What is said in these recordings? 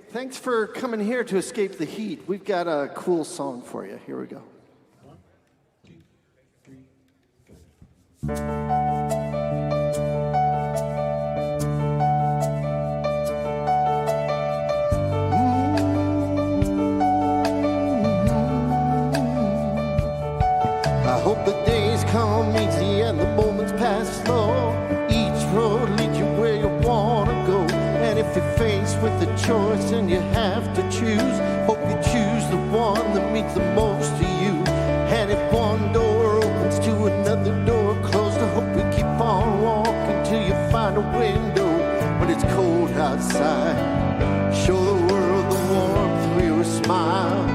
thanks for coming here to escape the heat. We've got a cool song for you. Here we go. 1, 2, 3, I hope the days come easy and the moments pass slow. Each road leads you where you want to go. And if you're faced with a choice and you have to choose, hope you choose the one that means the most to you. And if one door opens to another door closed, I hope you keep on walking till you find a window when it's cold outside. Show the world the warmth through your smile.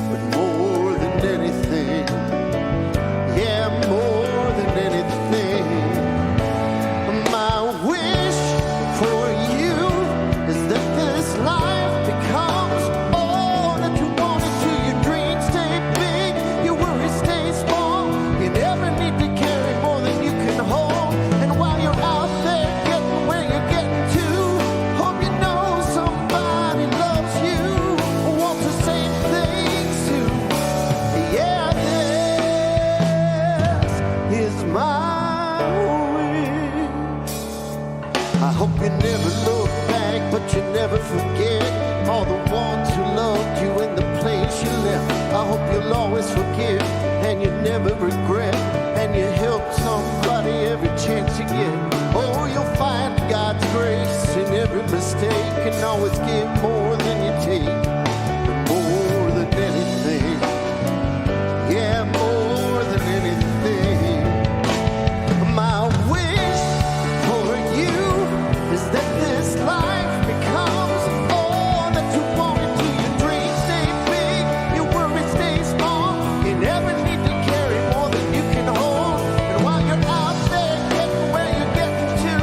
But more than anything, yeah, more than anything, my wish for you is that this life becomes all that you want it to. Your dreams stay big, your worries stay small. You never need to carry more than you can hold. And while you're out there getting where you're getting to, hope you know somebody loves you, wants the same things too. Yeah, this is my wish. I hope you never look back, but you never forget all the ones who loved you in the place you left. I hope you'll always forgive and you never regret, and you help somebody every chance you get. Oh, you'll find God's grace in every mistake, and always give more than you take. More than anything, yeah, more than anything, my wish for you is that this life becomes all that you want it to. Your dreams stay big, your worries stay small. You never need to carry more than you can hold. And while you're out there getting where you're getting to,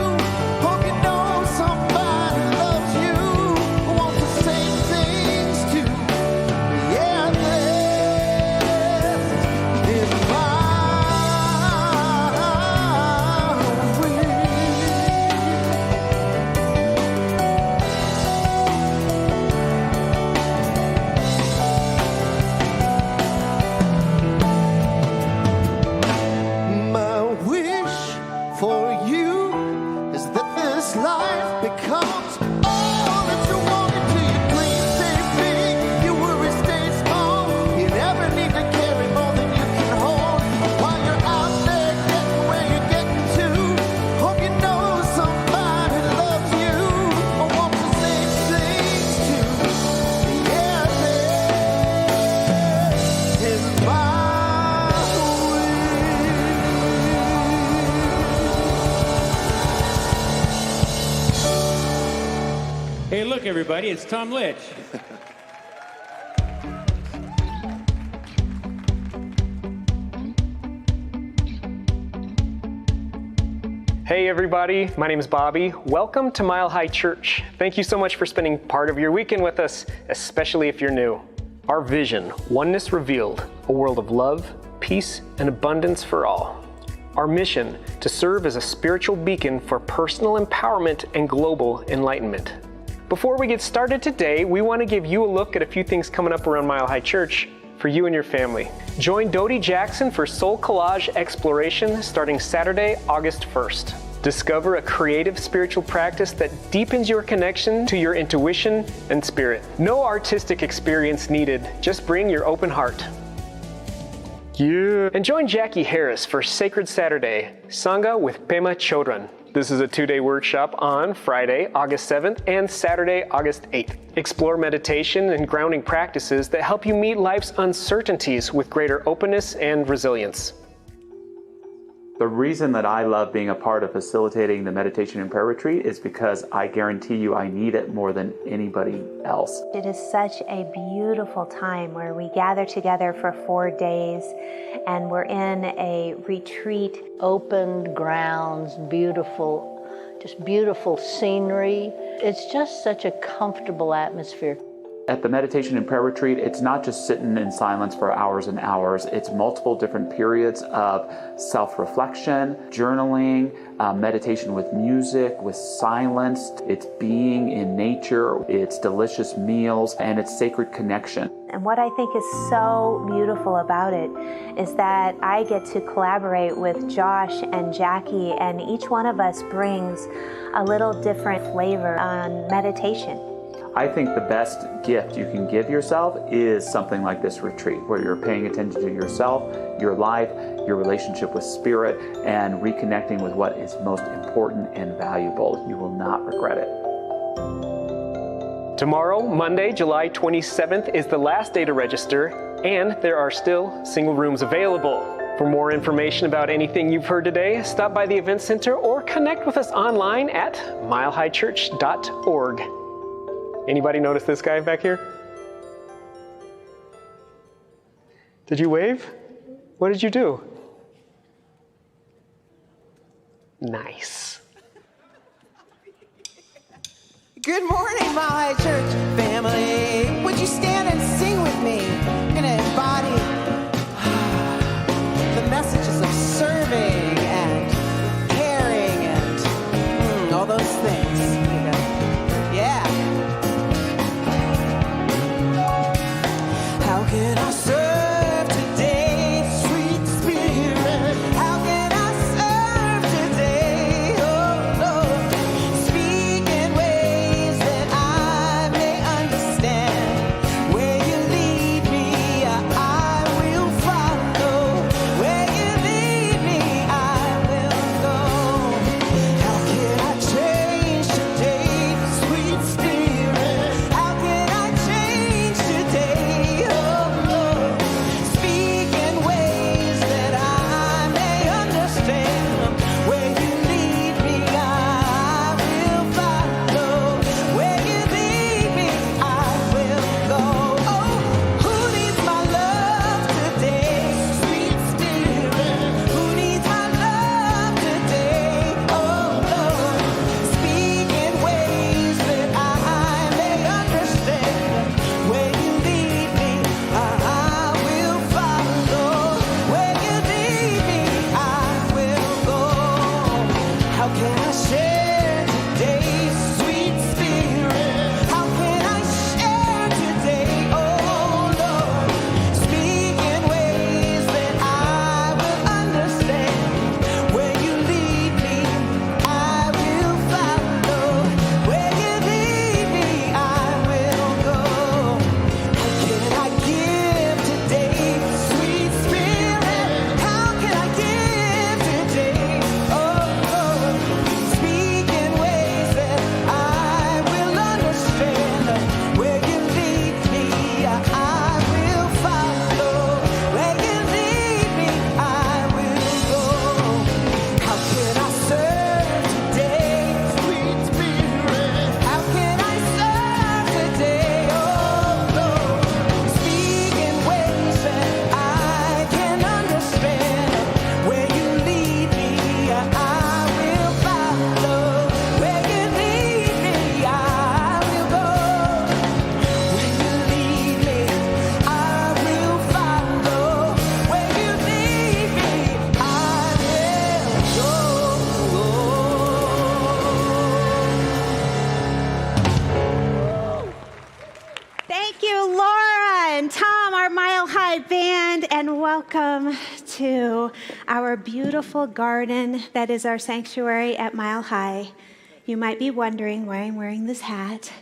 hope you know somebody loves you, wants the same things too. Yeah, this is my wish. My wish for you is that this life becomes all that you want it to. Your dreams stay big, your worries stay small. You never need to carry more than you can hold. While you're out there getting where you're getting to, hope you know somebody loves you or wants the same things too. Yeah, this is my wish. Hey, look, everybody, it's Tom Litch. Hey everybody, my name is Bobby. Welcome to Mile High Church. Thank you so much for spending part of your weekend with us, especially if you're new. Our vision, Oneness Revealed, a world of love, peace, and abundance for all. Our mission, to serve as a spiritual beacon for personal empowerment and global enlightenment. Before we get started today, we want to give you a look at a few things coming up around Mile High Church for you and your family. Join Dodie Jackson for Soul Collage Exploration starting Saturday, August 1st. Discover a creative spiritual practice that deepens your connection to your intuition and spirit. No artistic experience needed, just bring your open heart. Yeah. And join Jackie Harris for Sacred Saturday, Sangha with Pema Chodron. This is a 2-day workshop on Friday, August 7th and Saturday, August 8th. Explore meditation and grounding practices that help you meet life's uncertainties with greater openness and resilience. The reason that I love being a part of facilitating the meditation and prayer retreat is because I guarantee you I need it more than anybody else. It is such a beautiful time where we gather together for 4 days and we're in a retreat. Open grounds, beautiful scenery. It's just such a comfortable atmosphere. At the meditation and prayer retreat, it's not just sitting in silence for hours and hours. It's multiple different periods of self-reflection, journaling, meditation with music, with silence. It's being in nature, it's delicious meals, and it's sacred connection. And what I think is so beautiful about it is that I get to collaborate with Josh and Jackie, and each one of us brings a little different flavor on meditation. I think the best gift you can give yourself is something like this retreat, where you're paying attention to yourself, your life, your relationship with Spirit, and reconnecting with what is most important and valuable. You will not regret it. Tomorrow, Monday, July 27th, is the last day to register, and there are still single rooms available. For more information about anything you've heard today, stop by the Event Center or connect with us online at milehighchurch.org. Anybody notice this guy back here? Did you wave? What did you do? Nice. Good morning, Mile High Church family. Would you stand and sing with me? I'm going to embody the messages of serving and caring and all those things. Yeah. How can I serve today, sweet Spirit? How can I serve today? Oh, Lord. Speak in ways that I may understand. Where you lead me, I will follow. Where you lead me, I will go. How can I change today, sweet Spirit? How can I change today? Oh, Lord. Speak in ways that I may understand. Where you lead me, I will follow. Where you lead me, I will go. Oh, who needs my love today, sweet Spirit? Who needs my love today? Oh, Lord. Speak in ways that I may understand. Where you lead me, I will follow. Where you lead me, I will go. How can I share today, sweet Spirit? How can I share today, oh Lord? Speak in ways that I will understand. Where you lead me, I will follow. Where you lead me, I will go. How can I give today, sweet Spirit? How can I give today, oh Lord? Speak in ways that I will understand. Where you lead me, I will follow. Where you lead me, I will go. How can I serve today, sweet Spirit? How can I serve today, oh Lord? Speak in ways that I can understand. Where you lead me, I will follow. Where you lead me, I will go. Where you lead me, I will follow. Where you lead me, I will go. Thank you, Laura and Tom, our Mile High Band, and welcome to our beautiful garden that is our sanctuary at Mile High. You might be wondering why I'm wearing this hat,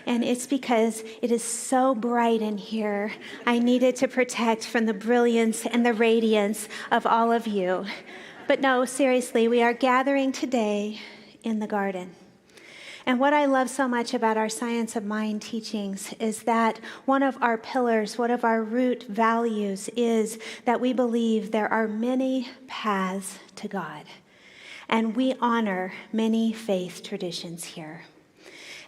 and it's because it is so bright in here. I needed to protect from the brilliance and the radiance of all of you. But no, seriously, we are gathering today in the garden. And what I love so much about our Science of Mind teachings is that one of our pillars, one of our root values is that we believe there are many paths to God. And we honor many faith traditions here.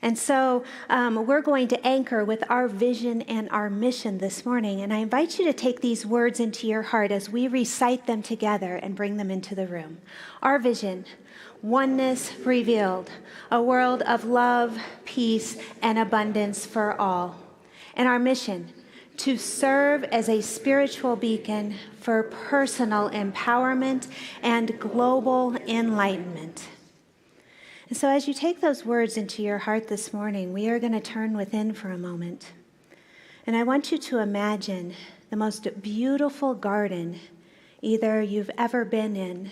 And so we're going to anchor with our vision and our mission this morning. And I invite you to take these words into your heart as we recite them together and bring them into the room. Our vision: oneness revealed, a world of love, peace, and abundance for all. and our mission to serve as a spiritual beacon for personal empowerment and global enlightenment. And so as you take those words into your heart this morning, we are going to turn within for a moment. And I want you to imagine the most beautiful garden either you've ever been in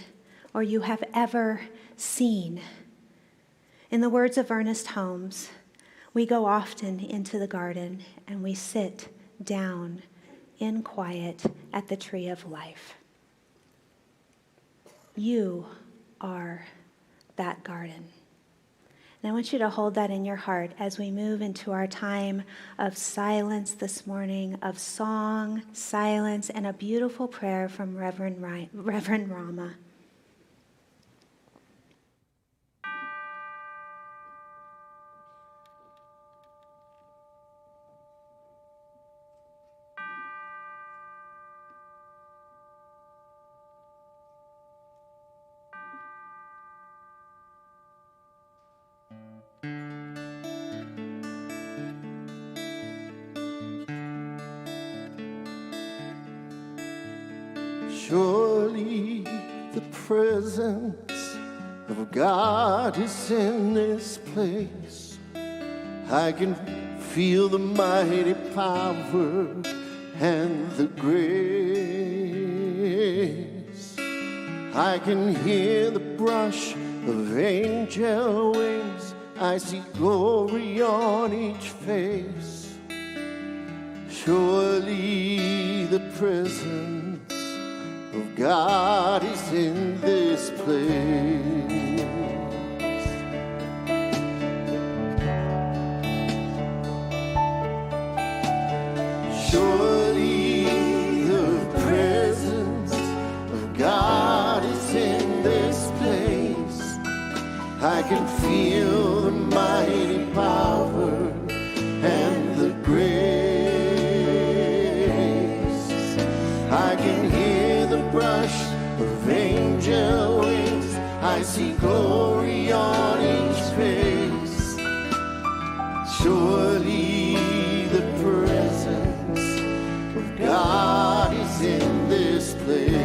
or you have ever seen. In the words of Ernest Holmes, we go often into the garden and we sit down in quiet at the tree of life. You are that garden. And I want you to hold that in your heart as we move into our time of silence this morning, of song, silence, and a beautiful prayer from Reverend Rama. Surely the presence of God is in this place. I can feel the mighty power and the grace. I can hear the brush of angel wings. I see glory on each face. Surely the presence of God is in this place. Surely the presence of God is in this place. I can feel the mighty power and the grace. I can hear the brush of angel wings. I see glory on each face. Surely the presence of God is in this place.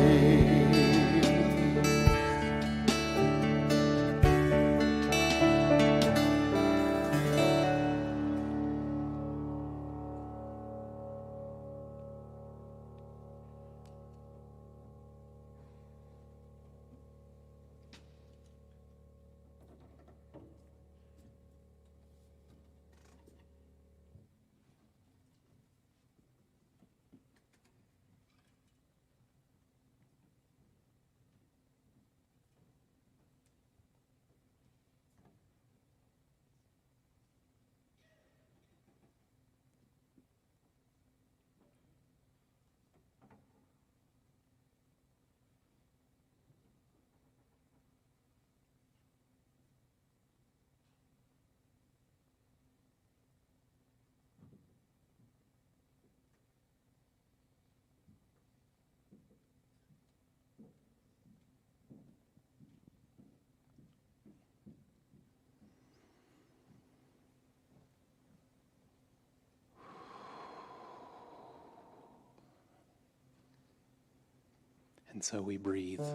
And so we breathe.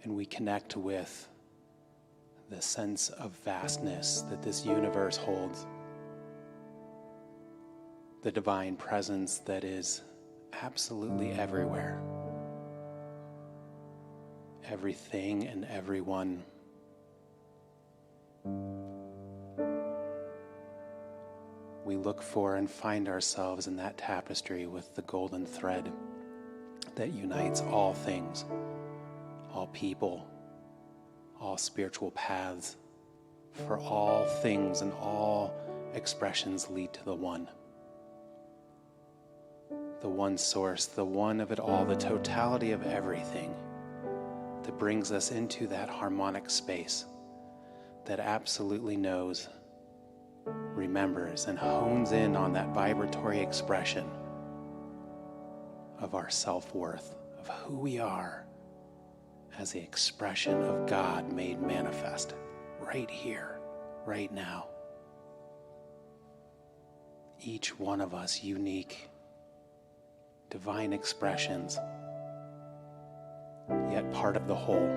And we connect with the sense of vastness that this universe holds. The divine presence that is absolutely everywhere. Everything and everyone. We look for and find ourselves in that tapestry with the golden thread that unites all things, all people, all spiritual paths, for all things and all expressions lead to the one source, the one of it all, the totality of everything that brings us into that harmonic space that absolutely knows, remembers, and hones in on that vibratory expression of our self-worth, of who we are as the expression of God made manifest right here, right now. each one of us unique, divine expressions, yet part of the whole.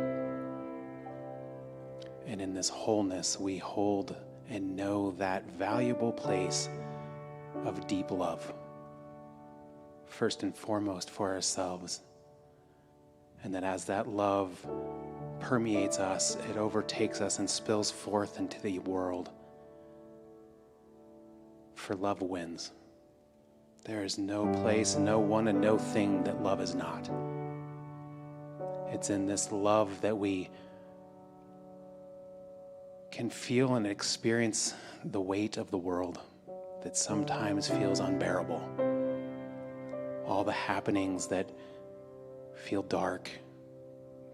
And in this wholeness, we hold and know that valuable place of deep love, first and foremost for ourselves. And that as that love permeates us, it overtakes us and spills forth into the world. For love wins. There is no place, no one, and no thing that love is not. It's in this love that we can feel and experience the weight of the world that sometimes feels unbearable. All the happenings that feel dark,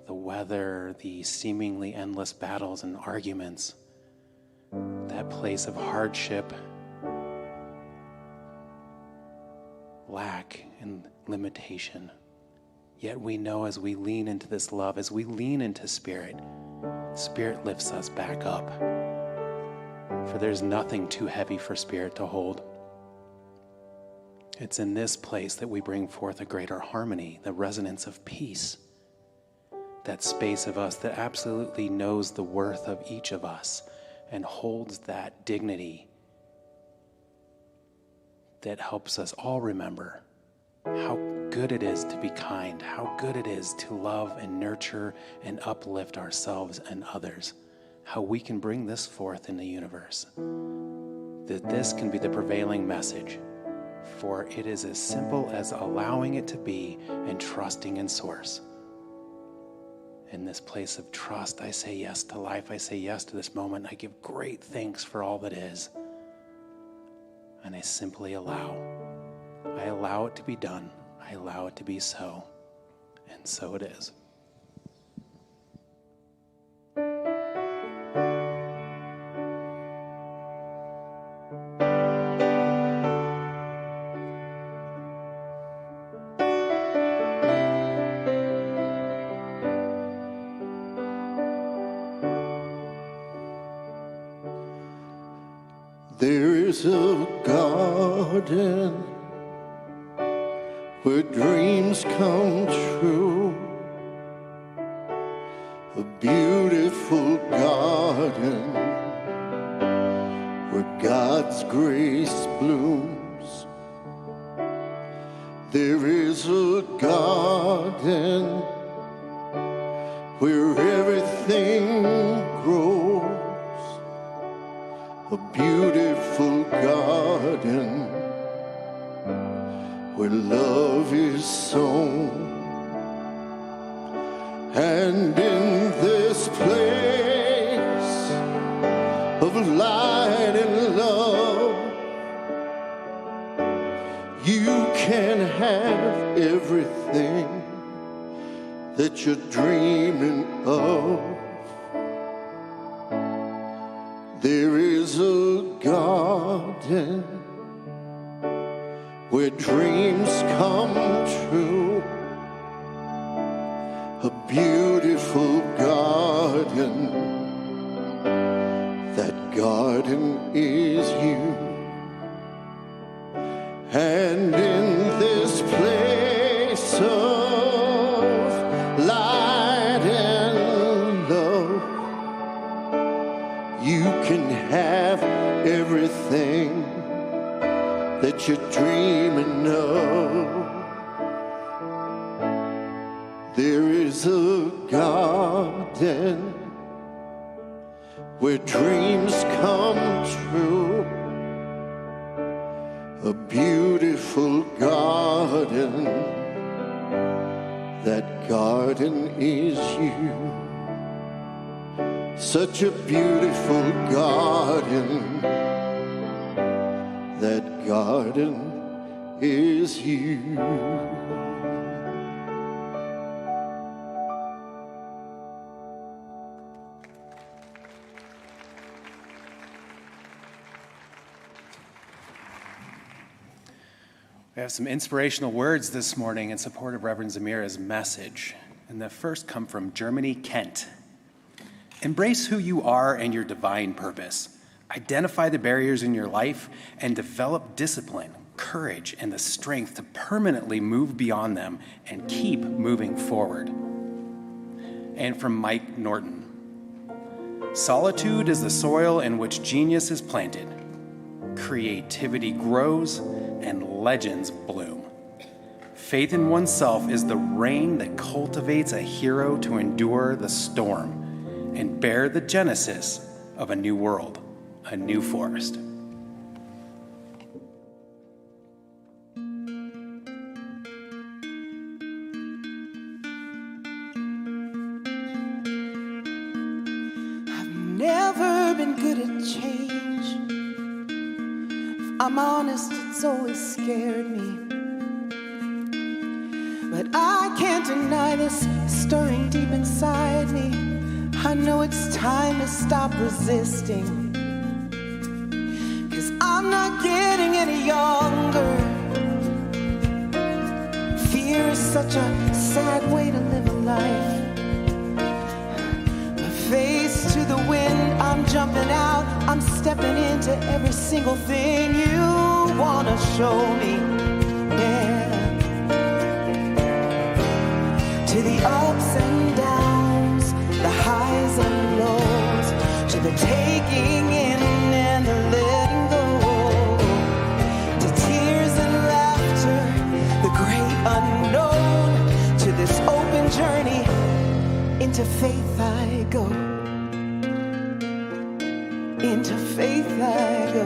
the weather, the seemingly endless battles and arguments, that place of hardship, lack, and limitation. Yet we know as we lean into this love, as we lean into Spirit, Spirit lifts us back up. For there's nothing too heavy for Spirit to hold. It's in this place that we bring forth a greater harmony, the resonance of peace. That space of us that absolutely knows the worth of each of us and holds that dignity that helps us all remember how good it is to be kind, how good it is to love and nurture and uplift ourselves and others, how we can bring this forth in the universe. That this can be the prevailing message. For it is as simple as allowing it to be and trusting in Source. In this place of trust, I say yes to life. I say yes to this moment. I give great thanks for all that is. And I simply allow. I allow it to be done. I allow it to be so. And so it is. There is a garden where dreams come true, a beautiful garden where God's grace blooms. There is a garden where everything grows, a beautiful garden where love is sown. And in this place of light and love, you can have everything that you're dreaming of. There is a garden where dreams come true, a beautiful garden. That garden is you. And in this place of light and love, you can have everything that you're dreaming of. There is a garden where dreams come true, a beautiful garden. That garden is you. Such a beautiful garden. That garden is you. We have some inspirational words this morning in support of Reverend Zemirah's message. And the first come from Germany, Kent. Embrace who you are and your divine purpose. Identify the barriers in your life and develop discipline, courage, and the strength to permanently move beyond them and keep moving forward. And from Mike Norton, solitude is the soil in which genius is planted. Creativity grows and legends bloom. Faith in oneself is the rain that cultivates a hero to endure the storm and bear the genesis of a new world, a new forest. I've never been good at change. If I'm honest, it's always scared me. But I can't deny this stirring deep inside me. I know it's time to stop resisting. 'Cause I'm not getting any younger. Fear is such a sad way to live a life. My face to the wind, I'm jumping out. I'm stepping into every single thing you wanna show me. Yeah. To the ups and downs, the highs and lows, to the taking in and the letting go, to tears and laughter, the great unknown, to this open journey, into faith I go, into faith I go.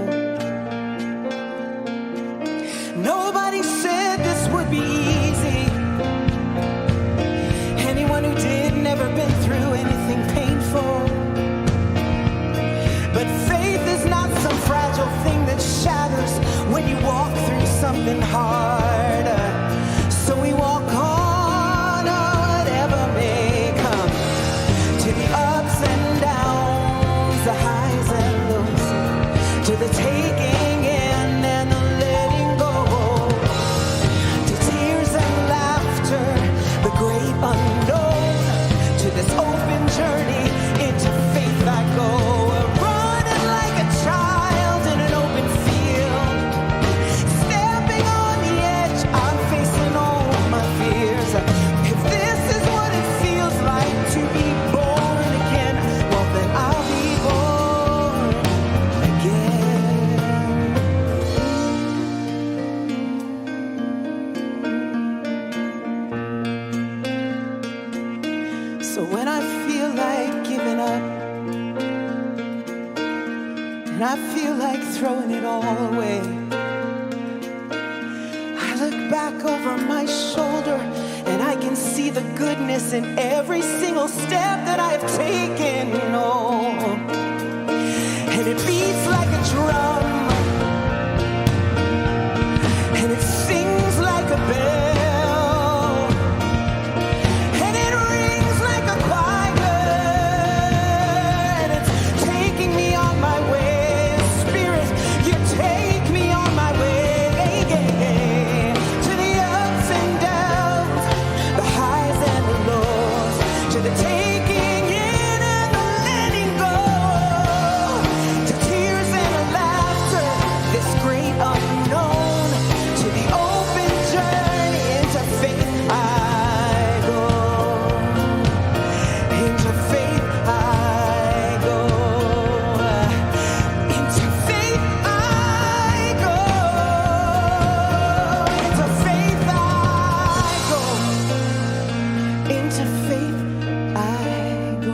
Nobody said this would be easy. Anyone who did never been through anything painful. But faith is not some fragile thing that shatters when you walk through something hard. So we walk on, whatever may come. To the ups and downs, the highs and lows, to the taking in and the letting go, to tears and laughter, the great unknown, to this open journey, into faith I go. Running like a child in an open field, stepping on the edge, I'm facing all my fears. If this is what it feels like to be born again, well then I'll be born again. So when I feel like giving up, and I feel like throwing it all away, I look back over my shoulder and I can see the goodness in every single step that I've taken. Oh, and it beats like a drum, and it sings like a bell, and it rings like a choir, and it's taking me on my way. Spirit, you take me on my way. To the ups and downs, the highs and the lows, to the taking in and the letting go, to tears and the laughter, this great unknown, to the open journey, into faith I go, into faith I go, into faith I go, into faith I go, into faith I go.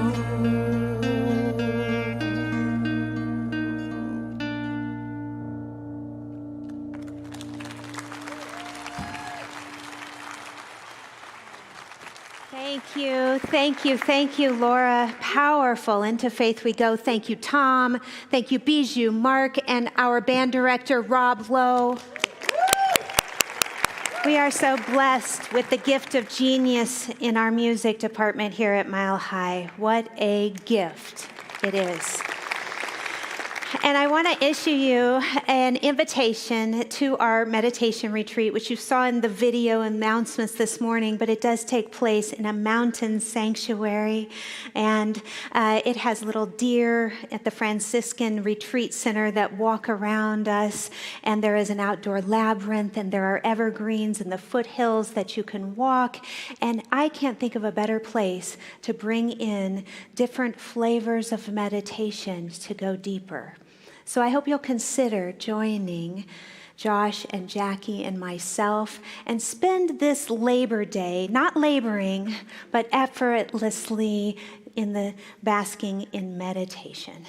Thank you, Laura. Powerful. Into faith we go. Thank you, Tom. Thank you, Bijou, Mark, and our band director, Rob Lowe. We are so blessed with the gift of genius in our music department here at Mile High. What a gift it is. And I want to issue you an invitation to our meditation retreat, which you saw in the video announcements this morning, but it does take place in a mountain sanctuary. And it has little deer at the Franciscan Retreat Center that walk around us. And there is an outdoor labyrinth, and there are evergreens in the foothills that you can walk. And I can't think of a better place to bring in different flavors of meditation to go deeper. So I hope you'll consider joining Josh and Jackie and myself and spend this Labor Day, not laboring, but effortlessly in the basking in meditation.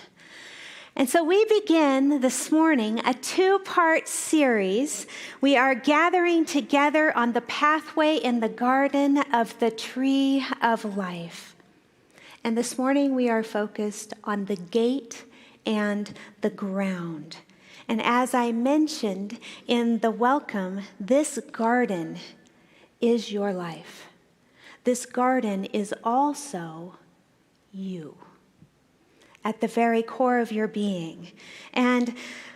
And so we begin this morning a two-part series. We are gathering together on the pathway in the garden of the tree of life. And this morning we are focused on the gate and the ground. And as I mentioned in the welcome, this garden is your life. This garden is also you, at the very core of your being. And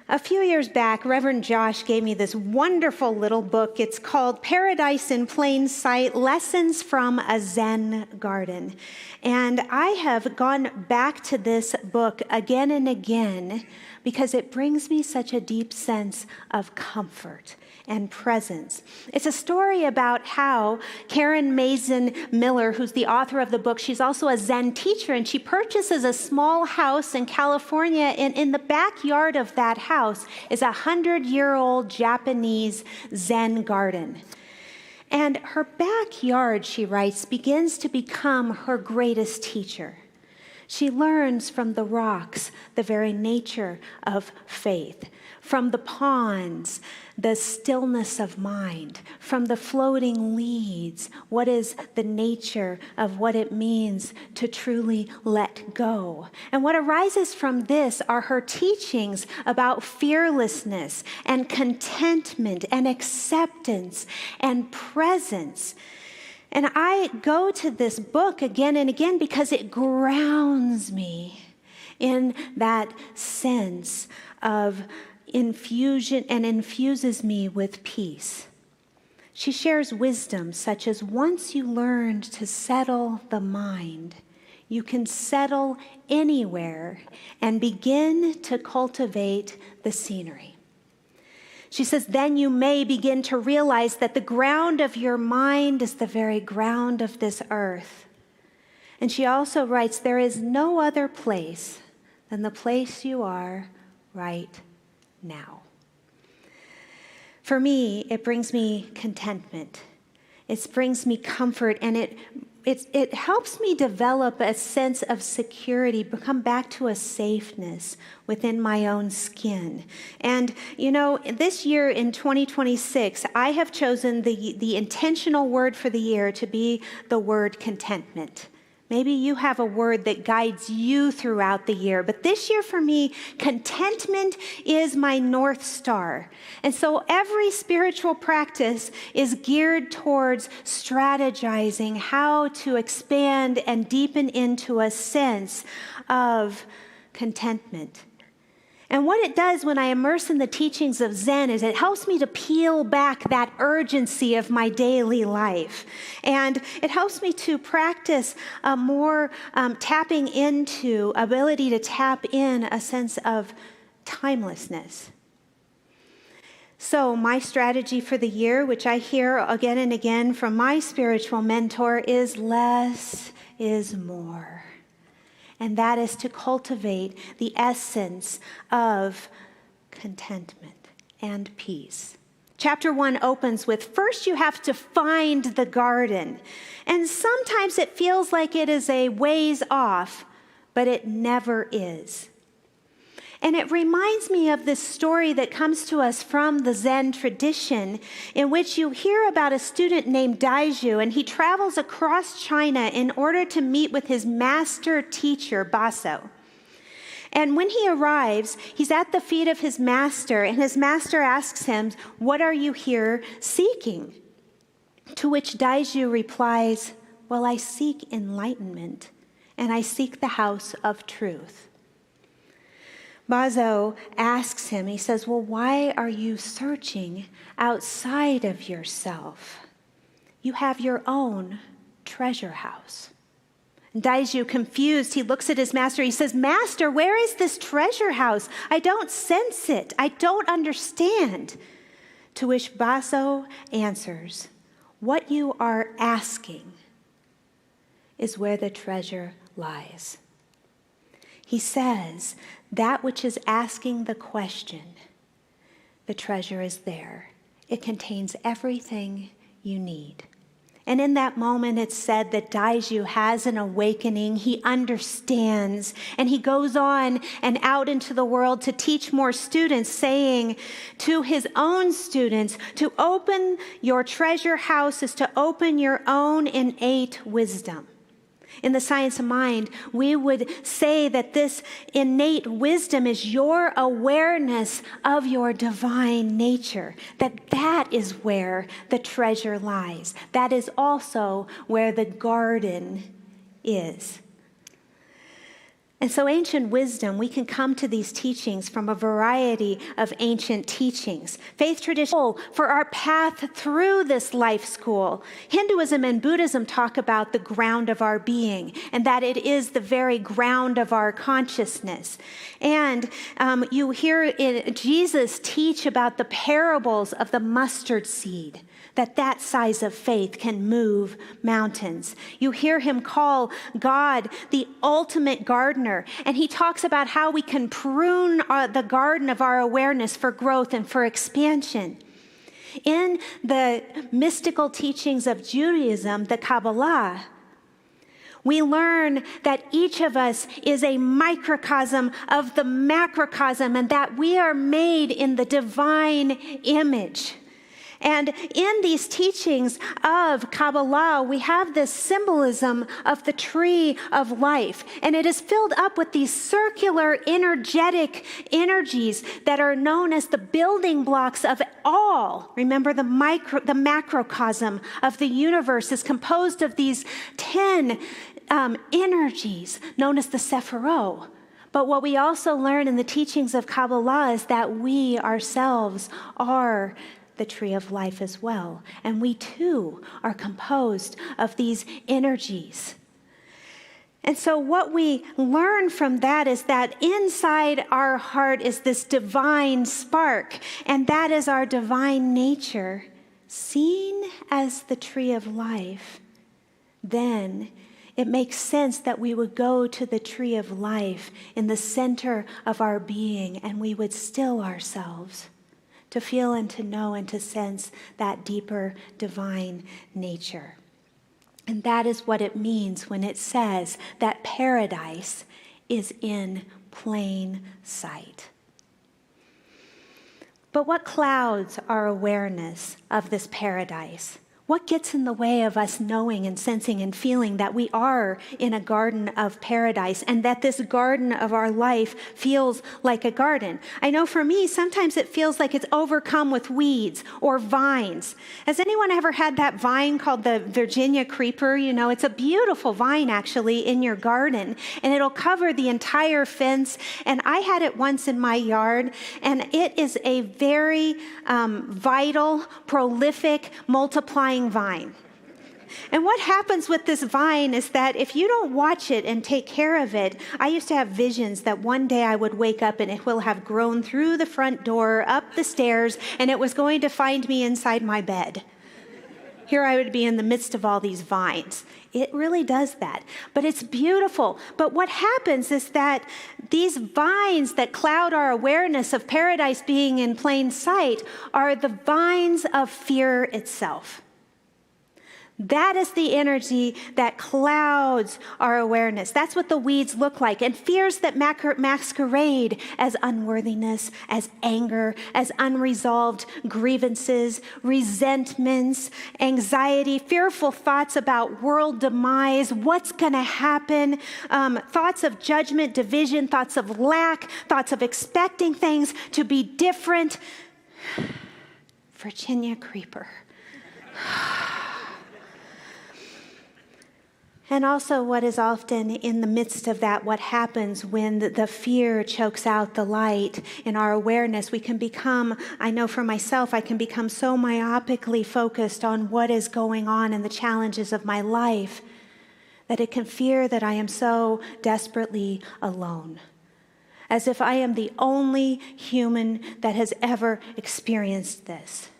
a few years back, Reverend Josh gave me this wonderful little book. It's called Paradise in Plain Sight, Lessons from a Zen Garden. And I have gone back to this book again and again because it brings me such a deep sense of comfort and presence. It's a story about how Karen Maezen Miller, who's the author of the book, she's also a Zen teacher, and she purchases a small house in California, and in the backyard of that house is a 100-year-old Japanese Zen garden. And her backyard, she writes, begins to become her greatest teacher. She learns from the rocks the very nature of faith, from the ponds, the stillness of mind, from the floating leads, what is the nature of what it means to truly let go. And what arises from this are her teachings about fearlessness and contentment and acceptance and presence. And I go to this book again and again because it grounds me in that sense of infusion and infuses me with peace. She shares wisdom such as once you learned to settle the mind, you can settle anywhere and begin to cultivate the scenery. She says, then you may begin to realize that the ground of your mind is the very ground of this earth. And she also writes, there is no other place than the place you are right now. For me, it brings me contentment. It brings me comfort, and it helps me develop a sense of security, come back to a safeness within my own skin. And, you know, this year in 2026, I have chosen the intentional word for the year to be the word contentment. Maybe you have a word that guides you throughout the year, but this year for me, contentment is my North Star. And so every spiritual practice is geared towards strategizing how to expand and deepen into a sense of contentment. And what it does when I immerse in the teachings of Zen is it helps me to peel back that urgency of my daily life. And it helps me to practice more tapping into, ability to tap in a sense of timelessness. So my strategy for the year, which I hear again and again from my spiritual mentor, is less is more. And that is to cultivate the essence of contentment and peace. Chapter 1 opens with, first you have to find the garden. And sometimes it feels like it is a ways off, but it never is. And it reminds me of this story that comes to us from the Zen tradition, in which you hear about a student named Daiju, and he travels across China in order to meet with his master teacher, Baso. And when he arrives, he's at the feet of his master, and his master asks him, "What are you here seeking?" To which Daiju replies, "Well, I seek enlightenment, and I seek the house of truth." Bazo asks him, he says, well, why are you searching outside of yourself? You have your own treasure house. And Daiju, confused, he looks at his master. He says, Master, where is this treasure house? I don't sense it. I don't understand. To which Bazo answers, what you are asking is where the treasure lies. He says, that which is asking the question, the treasure is there. It contains everything you need. And in that moment, it's said that Daiju has an awakening. He understands, and he goes on and out into the world to teach more students, saying to his own students, to open your treasure house is to open your own innate wisdom. In the science of mind, we would say that this innate wisdom is your awareness of your divine nature, that is where the treasure lies. That is also where the garden is. And so ancient wisdom, we can come to these teachings from a variety of ancient teachings. Faith tradition for our path through this life school. Hinduism and Buddhism talk about the ground of our being, and that it is the very ground of our consciousness. And you hear Jesus teach about the parables of the mustard seed, that size of faith can move mountains. You hear him call God the ultimate gardener, and he talks about how we can prune the garden of our awareness for growth and for expansion. In the mystical teachings of Judaism, the Kabbalah, we learn that each of us is a microcosm of the macrocosm, and that we are made in the divine image. And in these teachings of Kabbalah, we have this symbolism of the tree of life. And it is filled up with these circular, energetic energies that are known as the building blocks of all. Remember, the macrocosm of the universe is composed of these 10 energies known as the Sephirot. But what we also learn in the teachings of Kabbalah is that we ourselves are the tree of life as well. And we too are composed of these energies. And so what we learn from that is that inside our heart is this divine spark, and that is our divine nature, seen as the tree of life. Then it makes sense that we would go to the tree of life in the center of our being, and we would still ourselves to feel and to know and to sense that deeper divine nature. And that is what it means when it says that paradise is in plain sight. But what clouds our awareness of this paradise? What gets in the way of us knowing and sensing and feeling that we are in a garden of paradise, and that this garden of our life feels like a garden? I know for me, sometimes it feels like it's overcome with weeds or vines. Has anyone ever had that vine called the Virginia creeper? You know, it's a beautiful vine actually in your garden, and it'll cover the entire fence. And I had it once in my yard, and it is a very vital, prolific, multiplying vine. And what happens with this vine is that if you don't watch it and take care of it, I used to have visions that one day I would wake up and it will have grown through the front door, up the stairs, and it was going to find me inside my bed. Here I would be in the midst of all these vines. It really does that. But it's beautiful. But what happens is that these vines that cloud our awareness of paradise being in plain sight are the vines of fear itself. That is the energy that clouds our awareness. That's what the weeds look like. And fears that masquerade as unworthiness, as anger, as unresolved grievances, resentments, anxiety, fearful thoughts about world demise, what's going to happen, thoughts of judgment, division, thoughts of lack, thoughts of expecting things to be different. Virginia creeper. And also what is often in the midst of that, what happens when the fear chokes out the light in our awareness. We can become, I know for myself, I can become so myopically focused on what is going on and the challenges of my life that it can fear that I am so desperately alone, as if I am the only human that has ever experienced this.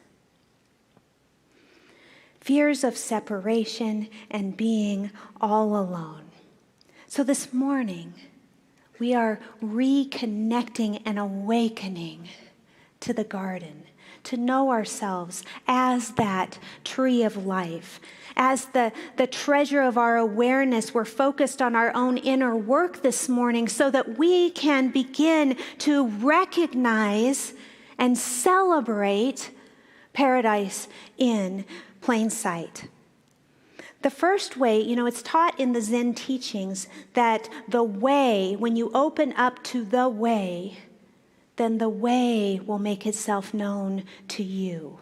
Fears of separation and being all alone. So this morning, we are reconnecting and awakening to the garden, to know ourselves as that tree of life, as the treasure of our awareness. We're focused on our own inner work this morning so that we can begin to recognize and celebrate paradise in plain sight. The first way, it's taught in the Zen teachings that the way, when you open up to the way, then the way will make itself known to you.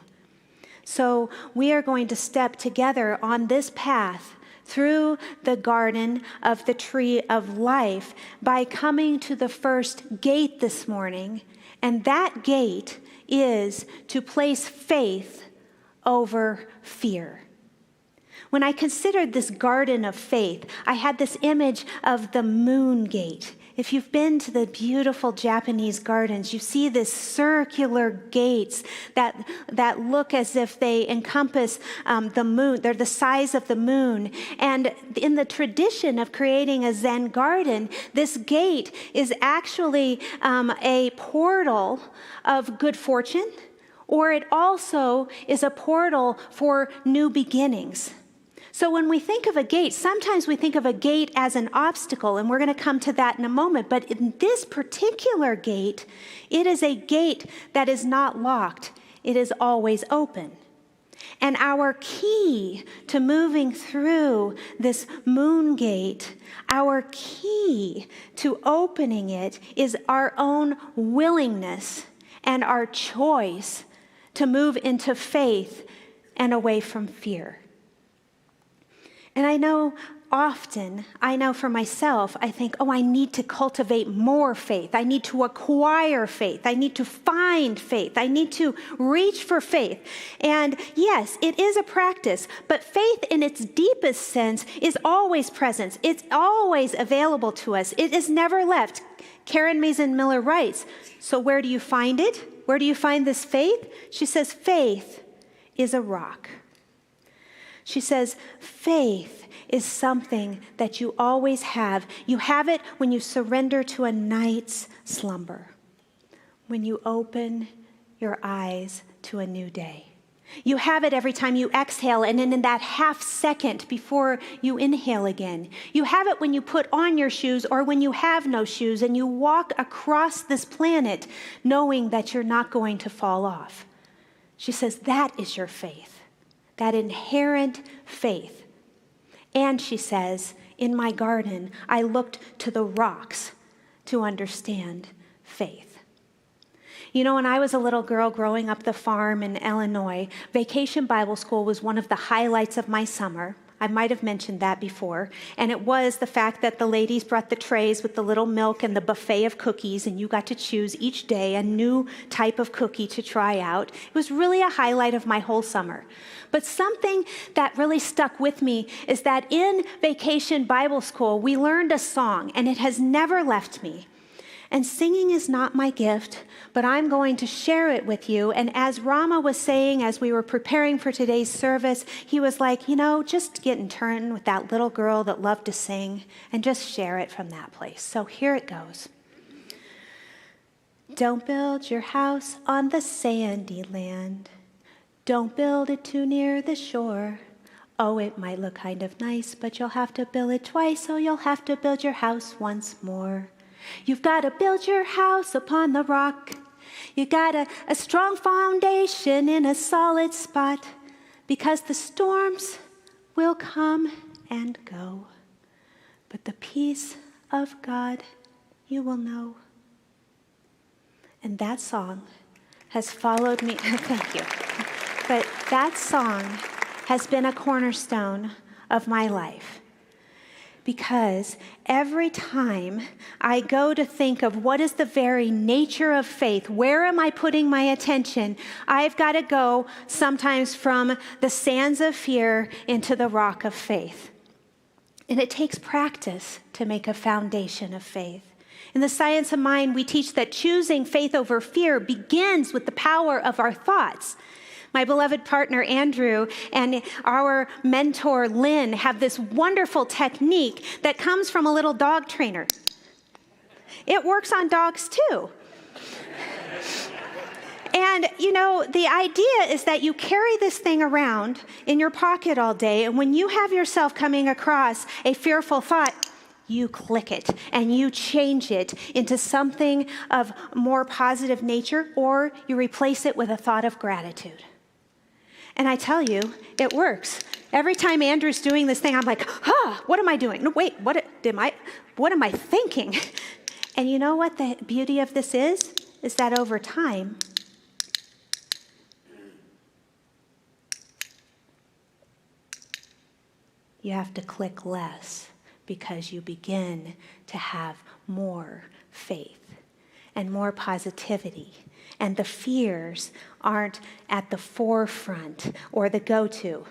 So we are going to step together on this path through the garden of the tree of life by coming to the first gate this morning. And that gate is to place faith over fear. When I considered this garden of faith, I had this image of the moon gate. If you've been to the beautiful Japanese gardens, you see this circular gates that look as if they encompass the moon. They're the size of the moon. And in the tradition of creating a Zen garden, this gate is actually a portal of good fortune, or it also is a portal for new beginnings. So when we think of a gate, sometimes we think of a gate as an obstacle, and we're going to come to that in a moment. But in this particular gate, it is a gate that is not locked. It is always open. And our key to moving through this moon gate, our key to opening it, is our own willingness and our choice to move into faith and away from fear. And I know for myself, I think, I need to cultivate more faith. I need to acquire faith. I need to find faith. I need to reach for faith. And yes, it is a practice, but faith in its deepest sense is always present. It's always available to us. It is never left. Karen Maezen Miller writes, so where do you find it? Where do you find this faith? She says, faith is a rock. She says, faith is something that you always have. You have it when you surrender to a night's slumber, when you open your eyes to a new day. You have it every time you exhale, and then in that half second before you inhale again. You have it when you put on your shoes or when you have no shoes and you walk across this planet knowing that you're not going to fall off. She says that is your faith. That inherent faith. And she says, in my garden, I looked to the rocks to understand faith. When I was a little girl growing up the farm in Illinois, Vacation Bible School was one of the highlights of my summer. I might have mentioned that before. And it was the fact that the ladies brought the trays with the little milk and the buffet of cookies, and you got to choose each day a new type of cookie to try out. It was really a highlight of my whole summer. But something that really stuck with me is that in Vacation Bible School, we learned a song, and it has never left me. And singing is not my gift, but I'm going to share it with you. And as Rama was saying, as we were preparing for today's service, he was like, just get in turn with that little girl that loved to sing and just share it from that place. So here it goes. Don't build your house on the sandy land. Don't build it too near the shore. Oh, it might look kind of nice, but you'll have to build it twice, so you'll have to build your house once more. You've got to build your house upon the rock. You got a strong foundation in a solid spot, because the storms will come and go. But the peace of God you will know. And that song has followed me. Thank you. But that song has been a cornerstone of my life. Because every time I go to think of what is the very nature of faith, where am I putting my attention, I've got to go sometimes from the sands of fear into the rock of faith. And it takes practice to make a foundation of faith. In the science of mind, we teach that choosing faith over fear begins with the power of our thoughts. My beloved partner, Andrew, and our mentor, Lynn, have this wonderful technique that comes from a little dog trainer. It works on dogs too. And, you know, the idea is that you carry this thing around in your pocket all day, and when you have yourself coming across a fearful thought, you click it and you change it into something of more positive nature, or you replace it with a thought of gratitude. And I tell you, it works. Every time Andrew's doing this thing, I'm like, what am I doing? No, wait, what am I thinking? And you know what the beauty of this is that over time, you have to click less because you begin to have more faith and more positivity. And the fears aren't at the forefront or the go-to.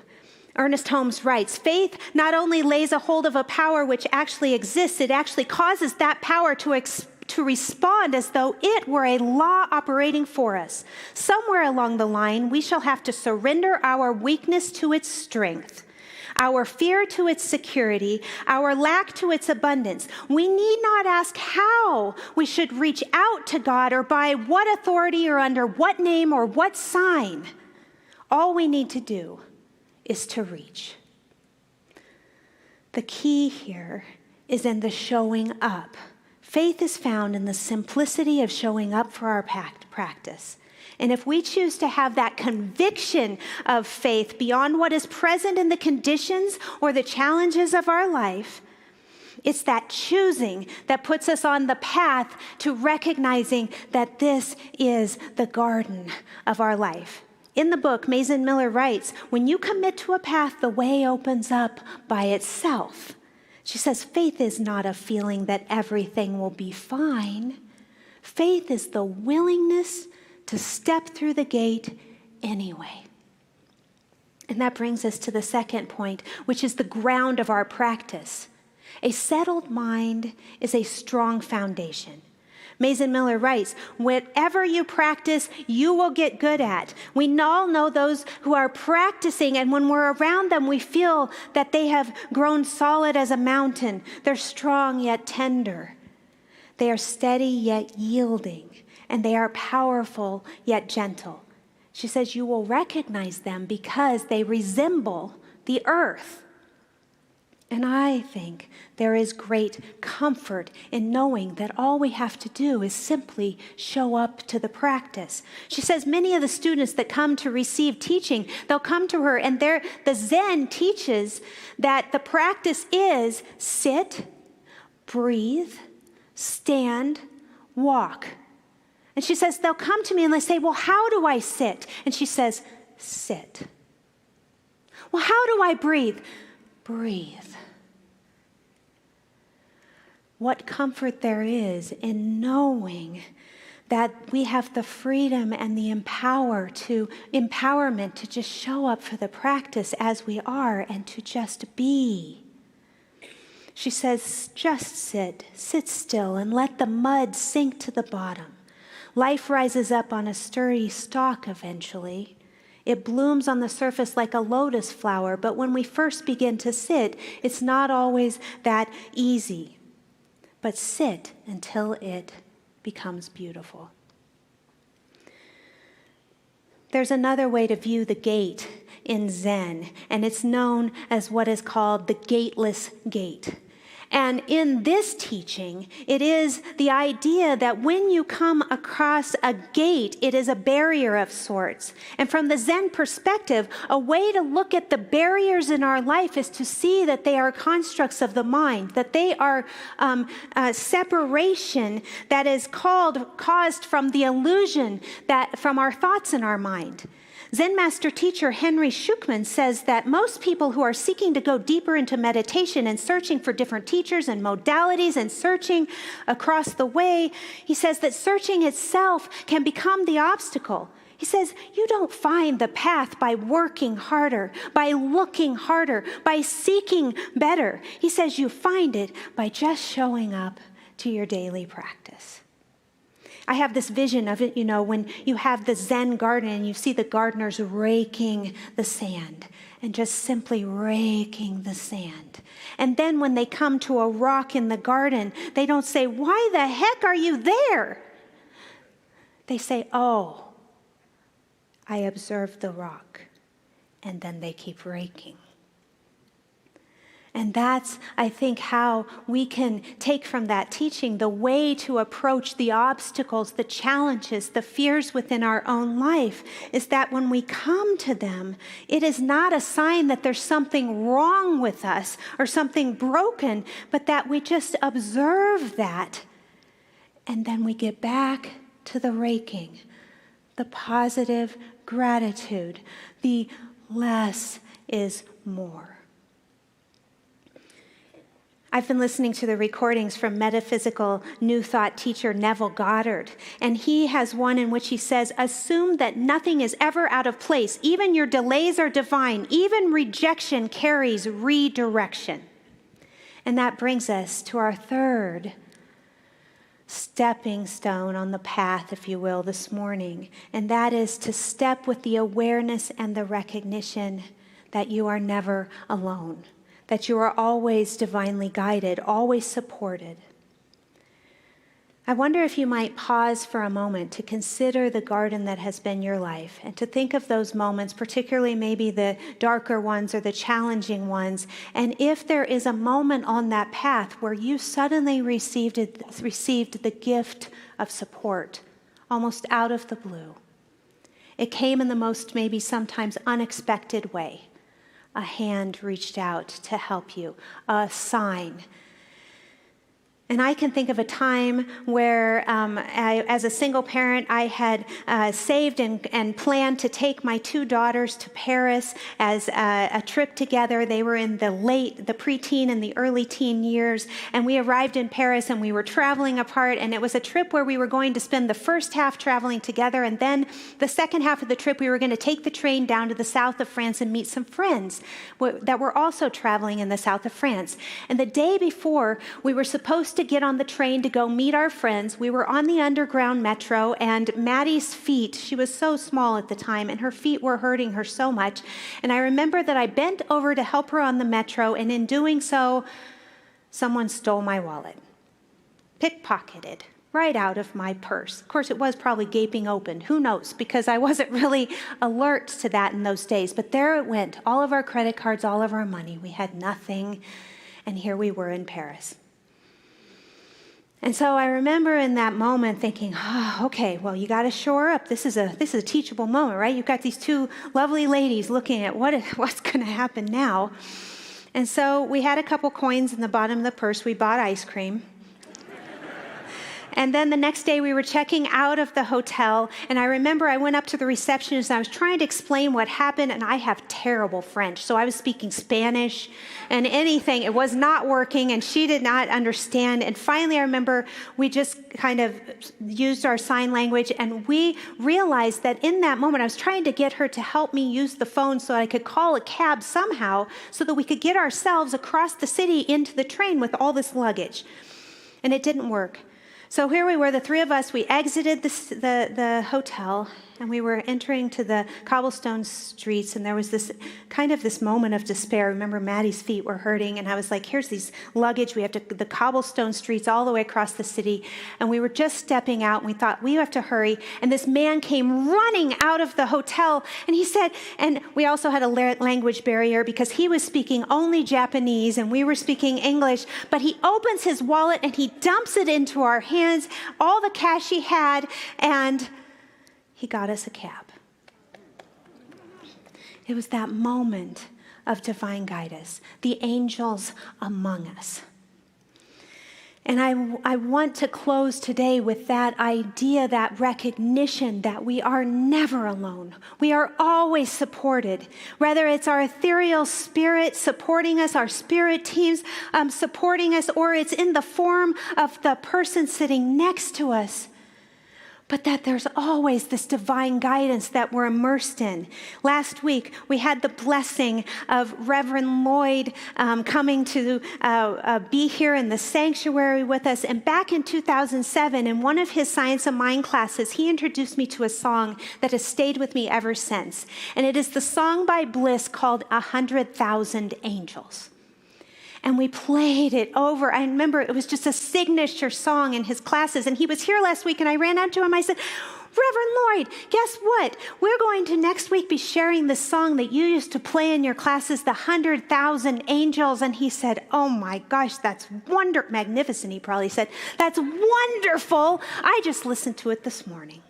Ernest Holmes writes, faith not only lays a hold of a power which actually exists, it actually causes that power to respond as though it were a law operating for us. Somewhere along the line, we shall have to surrender our weakness to its strength, our fear to its security, our lack to its abundance. We need not ask how we should reach out to God or by what authority or under what name or what sign. All we need to do is to reach. The key here is in the showing up. Faith is found in the simplicity of showing up for our practice. And if we choose to have that conviction of faith beyond what is present in the conditions or the challenges of our life, it's that choosing that puts us on the path to recognizing that this is the garden of our life. In the book, Maezen Miller writes, when you commit to a path, the way opens up by itself. She says, faith is not a feeling that everything will be fine. Faith is the willingness to step through the gate anyway. And that brings us to the second point, which is the ground of our practice. A settled mind is a strong foundation. Maezen Miller writes, whatever you practice, you will get good at. We all know those who are practicing, and when we're around them, we feel that they have grown solid as a mountain. They're strong yet tender. They are steady yet yielding, and they are powerful yet gentle. She says you will recognize them because they resemble the earth. And I think there is great comfort in knowing that all we have to do is simply show up to the practice. She says many of the students that come to receive teaching, they'll come to her and the Zen teaches that the practice is sit, breathe, stand, walk. And she says they'll come to me and they say, well, how do I sit? And she says, sit. Well, how do I breathe? Breathe. What comfort there is in knowing that we have the freedom and the empowerment to just show up for the practice as we are and to just be. She says, just sit still and let the mud sink to the bottom. Life rises up on a sturdy stalk eventually. It blooms on the surface like a lotus flower, but when we first begin to sit, it's not always that easy. But sit until it becomes beautiful. There's another way to view the gate in Zen, and it's known as what is called the gateless gate. And in this teaching, it is the idea that when you come across a gate, it is a barrier of sorts. And from the Zen perspective, a way to look at the barriers in our life is to see that they are constructs of the mind, that they are a separation that is caused from the illusion that from our thoughts in our mind. Zen master teacher Henry Shukman says that most people who are seeking to go deeper into meditation and searching for different teachers and modalities and searching across the way, he says that searching itself can become the obstacle. He says, you don't find the path by working harder, by looking harder, by seeking better. He says you find it by just showing up to your daily practice. I have this vision of it, when you have the Zen garden and you see the gardeners raking the sand and just simply raking the sand. And then when they come to a rock in the garden, they don't say, why the heck are you there? They say, oh, I observed the rock. And then they keep raking. And that's, I think, how we can take from that teaching the way to approach the obstacles, the challenges, the fears within our own life, is that when we come to them, it is not a sign that there's something wrong with us or something broken, but that we just observe that. And then we get back to the raking, the positive gratitude, the less is more. I've been listening to the recordings from metaphysical New Thought teacher Neville Goddard, and he has one in which he says, assume that nothing is ever out of place. Even your delays are divine. Even rejection carries redirection. And that brings us to our third stepping stone on the path, if you will, this morning. And that is to step with the awareness and the recognition that you are never alone, that you are always divinely guided, always supported. I wonder if you might pause for a moment to consider the garden that has been your life and to think of those moments, particularly maybe the darker ones or the challenging ones, and if there is a moment on that path where you suddenly received the gift of support, almost out of the blue. It came in the most maybe sometimes unexpected way. A hand reached out to help you, a sign. And I can think of a time where, as a single parent, I had saved and planned to take my two daughters to Paris as a trip together. They were in the preteen and the early teen years. And we arrived in Paris and we were traveling apart. And it was a trip where we were going to spend the first half traveling together. And then the second half of the trip, we were going to take the train down to the south of France and meet some friends that were also traveling in the south of France. And the day before, we were supposed to get on the train to go meet our friends. We were on the underground metro, and Maddie's feet, she was so small at the time, and her feet were hurting her so much. And I remember that I bent over to help her on the metro, and in doing so, someone stole my wallet. Pickpocketed right out of my purse. Of course, it was probably gaping open. Who knows? Because I wasn't really alert to that in those days. But there it went. All of our credit cards, all of our money. We had nothing. And here we were in Paris. And so I remember in that moment thinking, okay, well, you got to shore up. This is a teachable moment, right? You've got these two lovely ladies looking at what's going to happen now. And so we had a couple coins in the bottom of the purse. We bought ice cream. And then the next day we were checking out of the hotel, and I remember I went up to the receptionist and I was trying to explain what happened, and I have terrible French, so I was speaking Spanish and anything. It was not working, and she did not understand. And finally I remember we just kind of used our sign language, and we realized that in that moment I was trying to get her to help me use the phone so I could call a cab somehow so that we could get ourselves across the city into the train with all this luggage. And it didn't work. So here we were, the three of us, we exited the hotel, and we were entering to the cobblestone streets, and there was this moment of despair. Remember, Maddie's feet were hurting, and I was like, here's these luggage. We have to the cobblestone streets all the way across the city, and we were just stepping out, and we thought, we have to hurry. And this man came running out of the hotel, and he said, and we also had a language barrier because he was speaking only Japanese, and we were speaking English, but he opens his wallet, and he dumps it into our hands, all the cash he had, and he got us a cab. It was that moment of divine guidance, the angels among us. And I want to close today with that idea, that recognition that we are never alone. We are always supported. Whether it's our ethereal spirit supporting us, our spirit teams supporting us, or it's in the form of the person sitting next to us. But that there's always this divine guidance that we're immersed in. Last week, we had the blessing of Reverend Lloyd coming to be here in the sanctuary with us. And back in 2007, in one of his Science of Mind classes, he introduced me to a song that has stayed with me ever since. And it is the song by Bliss called 100,000 Angels. And we played it over. I remember it was just a signature song in his classes. And he was here last week, and I ran out to him. I said, Reverend Lloyd, guess what? We're going to next week be sharing the song that you used to play in your classes, the 100,000 Angels. And he said, oh my gosh, that's magnificent, he probably said. That's wonderful. I just listened to it this morning.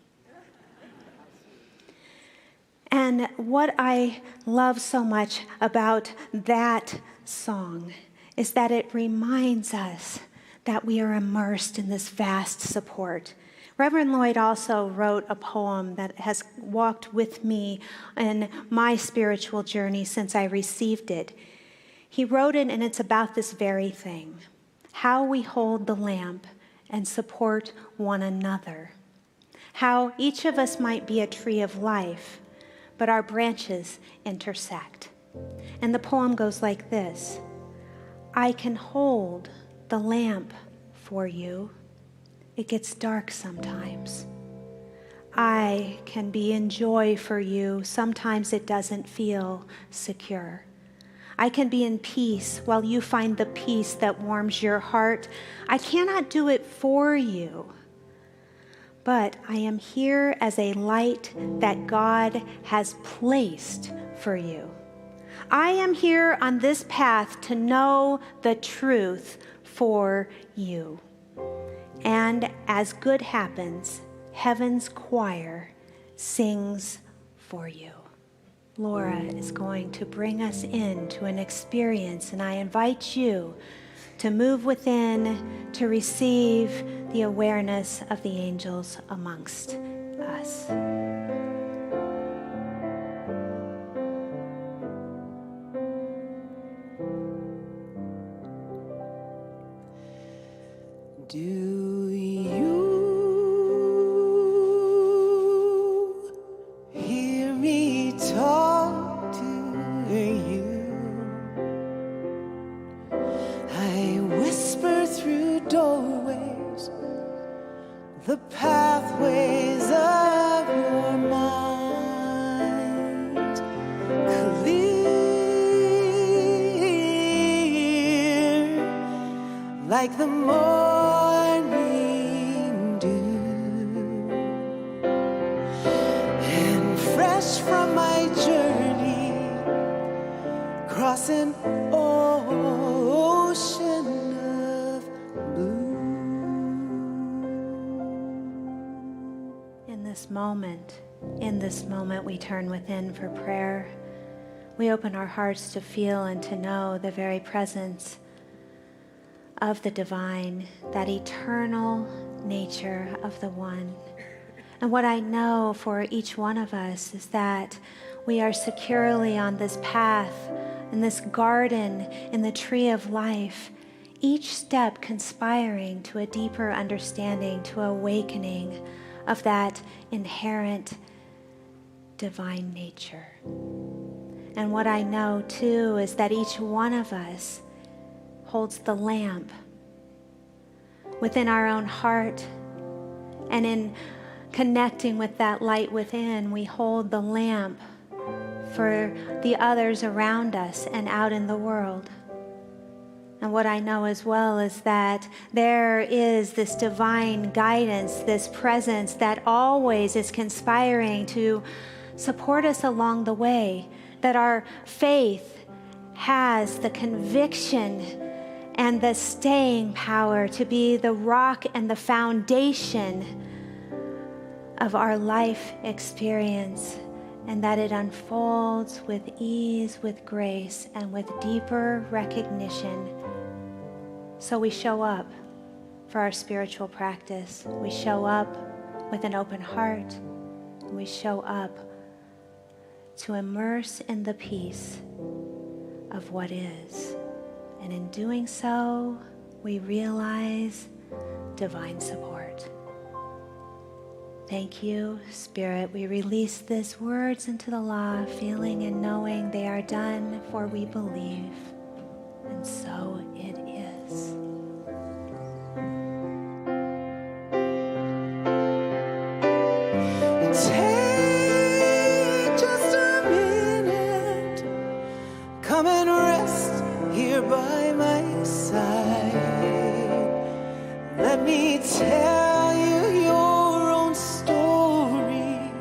And what I love so much about that song is that it reminds us that we are immersed in this vast support. Reverend Lloyd also wrote a poem that has walked with me in my spiritual journey since I received it. He wrote it, and it's about this very thing, how we hold the lamp and support one another, how each of us might be a tree of life, but our branches intersect. And the poem goes like this: I can hold the lamp for you. It gets dark sometimes. I can be in joy for you. Sometimes it doesn't feel secure. I can be in peace while you find the peace that warms your heart. I cannot do it for you, but I am here as a light that God has placed for you. I am here on this path to know the truth for you. And as good happens, heaven's choir sings for you. Laura is going to bring us into an experience, and I invite you to move within, to receive the awareness of the angels amongst us. Do you hear me talk to you? I whisper through doorways, the pathways of your mind, clear like the morning dew, and fresh from my journey, crossing ocean of blue. In this moment, we turn within for prayer. We open our hearts to feel and to know the very presence of the divine, that eternal nature of the one. And what I know for each one of us is that we are securely on this path, in this garden, in the tree of life, each step conspiring to a deeper understanding, to awakening of that inherent divine nature. And what I know too is that each one of us holds the lamp within our own heart, and in connecting with that light within, we hold the lamp for the others around us and out in the world. And what I know as well is that there is this divine guidance, this presence that always is conspiring to support us along the way, that our faith has the conviction and the staying power to be the rock and the foundation of our life experience, and that it unfolds with ease, with grace, and with deeper recognition. So we show up for our spiritual practice. We show up with an open heart. We show up to immerse in the peace of what is. And in doing so, we realize divine support. Thank you, Spirit. We release these words into the law, feeling and knowing they are done, for we believe. And so it is. Take just a minute, come and rest here by my side. Let me tell you your own story.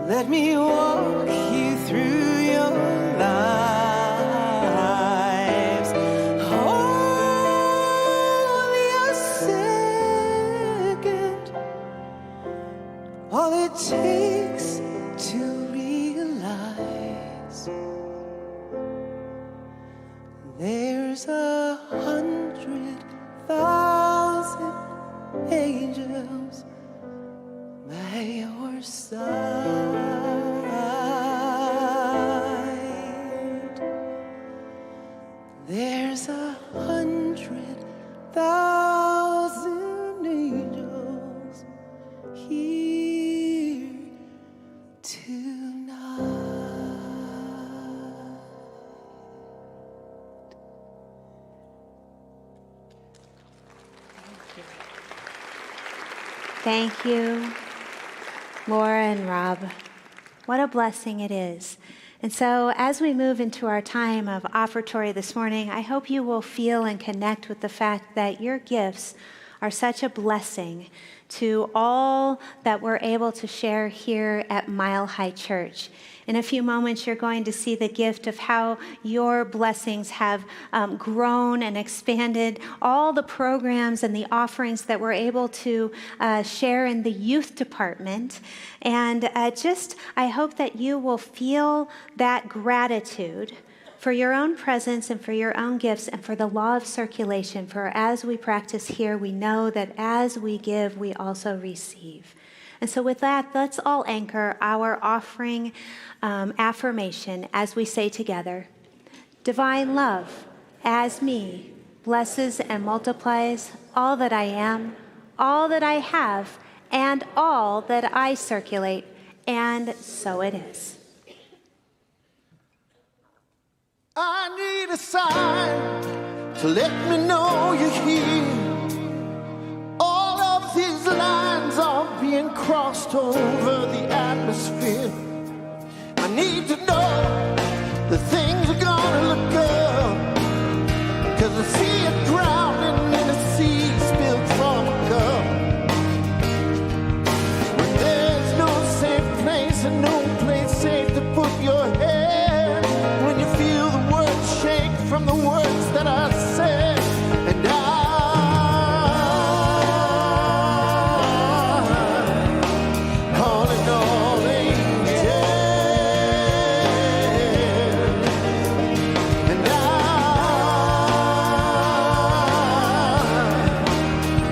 Let me walk you through your lives. Only a second, all it takes to realize there's 100,000 angels by your side. There's 100,000 angels here tonight. Thank you, Laura and Rob. What a blessing it is. And so as we move into our time of offertory this morning, I hope you will feel and connect with the fact that your gifts are such a blessing to all that we're able to share here at Mile High Church. In a few moments, you're going to see the gift of how your blessings have grown and expanded, all the programs and the offerings that we're able to share in the youth department. And I hope that you will feel that gratitude for your own presence and for your own gifts and for the law of circulation. For as we practice here, we know that as we give, we also receive. And so with that, let's all anchor our offering affirmation as we say together, divine love, as me, blesses and multiplies all that I am, all that I have, and all that I circulate. And so it is. I need a sign to let me know you're here. All of these lines are being crossed over the atmosphere. I need to know that things are gonna look good, 'cause I see it drowning in a sea spilled from a cup. When there's no safe place and no place safe to put your head, when you feel the words shake from the words that I said, and calling all angels, and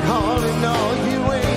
calling all you angels.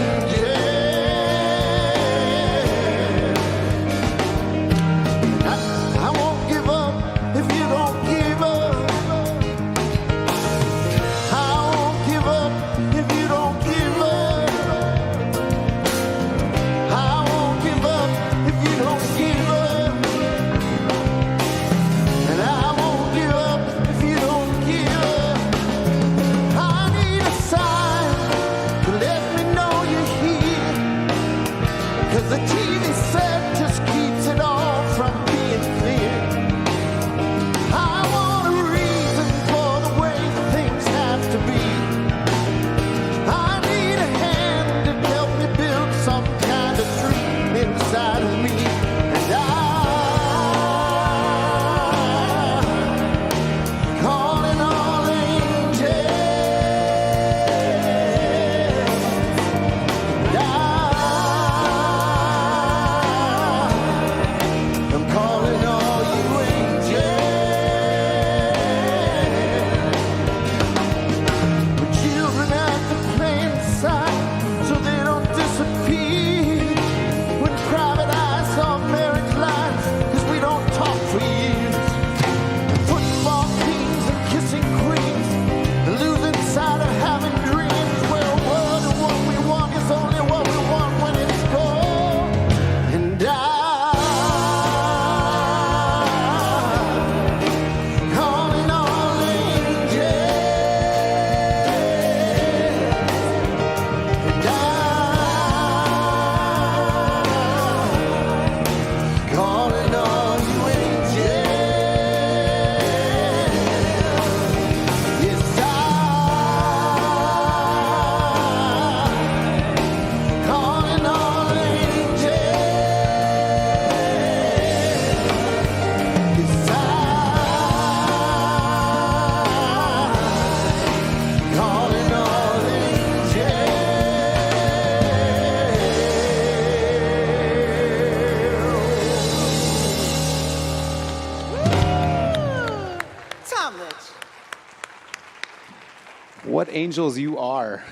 angels you are.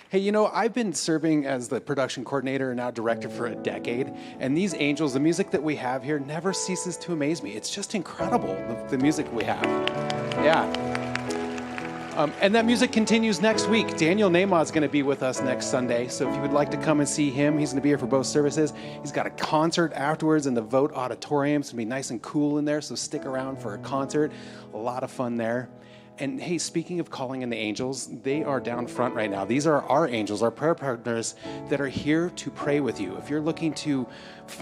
Hey, you know, I've been serving as the production coordinator and now director for a decade, and these angels, the music that we have here never ceases to amaze me. It's just incredible, the music we have. Yeah. And that music continues next week. Daniel Namath is going to be with us next Sunday, so if you would like to come and see him, he's going to be here for both services. He's got a concert afterwards in the Vote Auditorium. It's going to be nice and cool in there, so stick around for a concert. A lot of fun there. And hey, speaking of calling in the angels, they are down front right now. These are our angels, our prayer partners that are here to pray with you. If you're looking to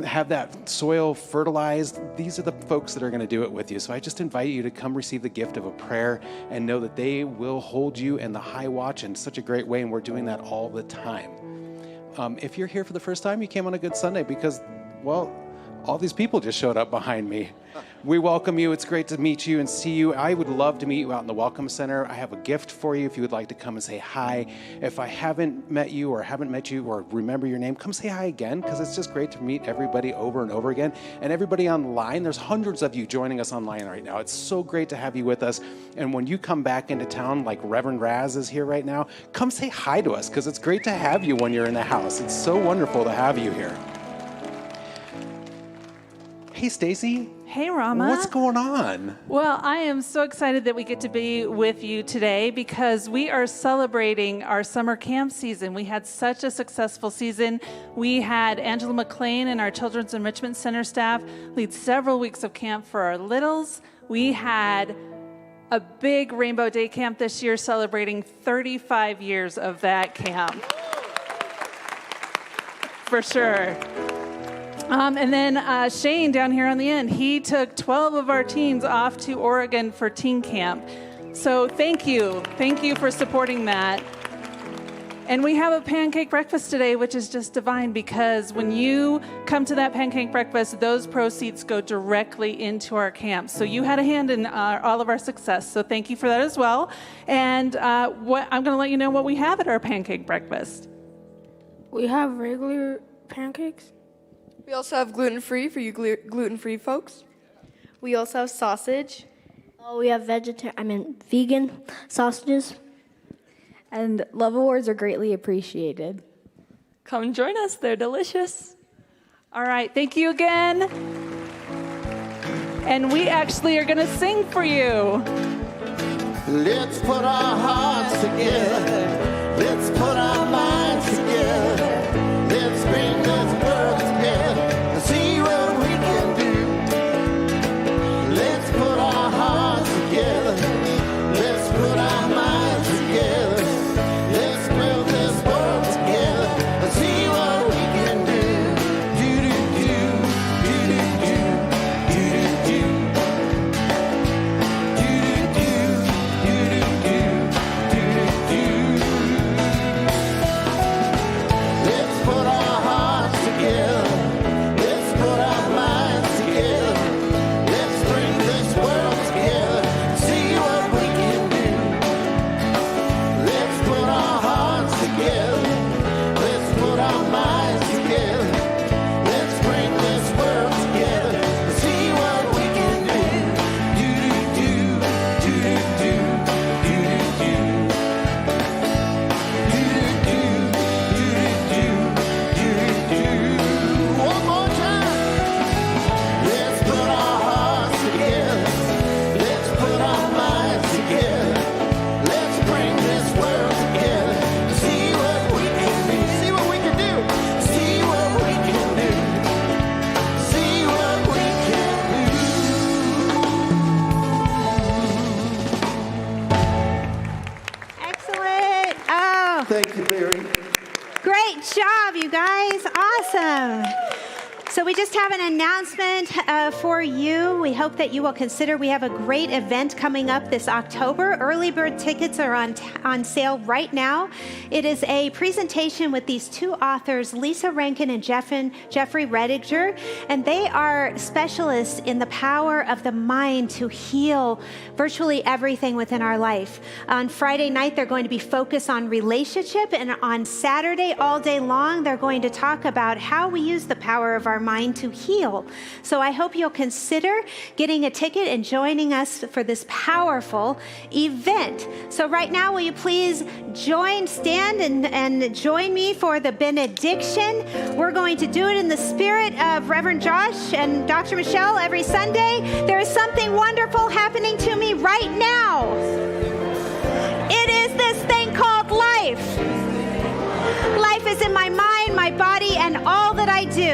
have that soil fertilized, these are the folks that are going to do it with you. So I just invite you to come receive the gift of a prayer and know that they will hold you in the high watch in such a great way, and we're doing that all the time. If you're here for the first time, you came on a good Sunday because, well, all these people just showed up behind me. We welcome you. It's great to meet you and see you. I would love to meet you out in the Welcome Center. I have a gift for you if you would like to come and say hi. If I haven't met you or remember your name, come say hi again, because it's just great to meet everybody over and over again. And everybody online, there's hundreds of you joining us online right now. It's so great to have you with us. And when you come back into town, like Reverend Raz is here right now, come say hi to us, because it's great to have you when you're in the house. It's so wonderful to have you here. Hey, Stacy. Hey, Rama. What's going on? Well, I am so excited that we get to be with you today because we are celebrating our summer camp season. We had such a successful season. We had Angela McLean and our Children's Enrichment Center staff lead several weeks of camp for our littles. We had a big Rainbow Day camp this year celebrating 35 years of that camp. For sure. And then Shane down here on the end, he took 12 of our teens off to Oregon for teen camp. So thank you. Thank you for supporting that. And we have a pancake breakfast today, which is just divine, because when you come to that pancake breakfast, those proceeds go directly into our camp. So you had a hand in all of our success. So thank you for that as well. And I'm going to let you know what we have at our pancake breakfast. We have regular pancakes. We also have gluten-free for you gluten-free folks. We also have sausage. We have vegan sausages. And love awards are greatly appreciated. Come join us. They're delicious. All right. Thank you again. And we actually are going to sing for you. Let's put our hearts together. Let's put our minds together. Let's bring this world together and see what we can do. Let's put our hearts together. Let's put our minds together. Let's build this world together and see what we can do. Do-do-do, do-do-do, do-do-do. Do-do-do, do-do-do, do-do-do. Let's put our hearts together. Let's put our minds together. Let's bring this world together. See what we can do. Let's put our hearts together. Let's put our minds together. Let's bring this world together. See what we can do. Do-do-do, do-do-do, do-do-do. Do-do-do, do-do-do, do-do-do. One more time. Let's put our hearts together. Let's put our minds together. Let's bring this world together. See what we can do. See what we can do. See what we can do. See what we can do. Excellent. Oh, Thank you, Barry. great job, you guys. Awesome. So we just have an announcement for you. We hope that you will consider, we have a great event coming up this October. Early bird tickets are on sale right now. It is a presentation with these two authors, Lisa Rankin and Jeffrey Rediger, and they are specialists in the power of the mind to heal virtually everything within our life. On Friday night, they're going to be focused on relationship, and on Saturday, all day long, they're going to talk about how we use the power of our mind to heal. So I hope you'll consider getting a ticket and joining us for this powerful event. So right now, will you please stand and join me for the benediction? We're going to do it in the spirit of Reverend Josh and Dr. Michelle every Sunday. There is something wonderful happening to me right now. It is this thing called life. Life is in my mind, my body, and all that I do.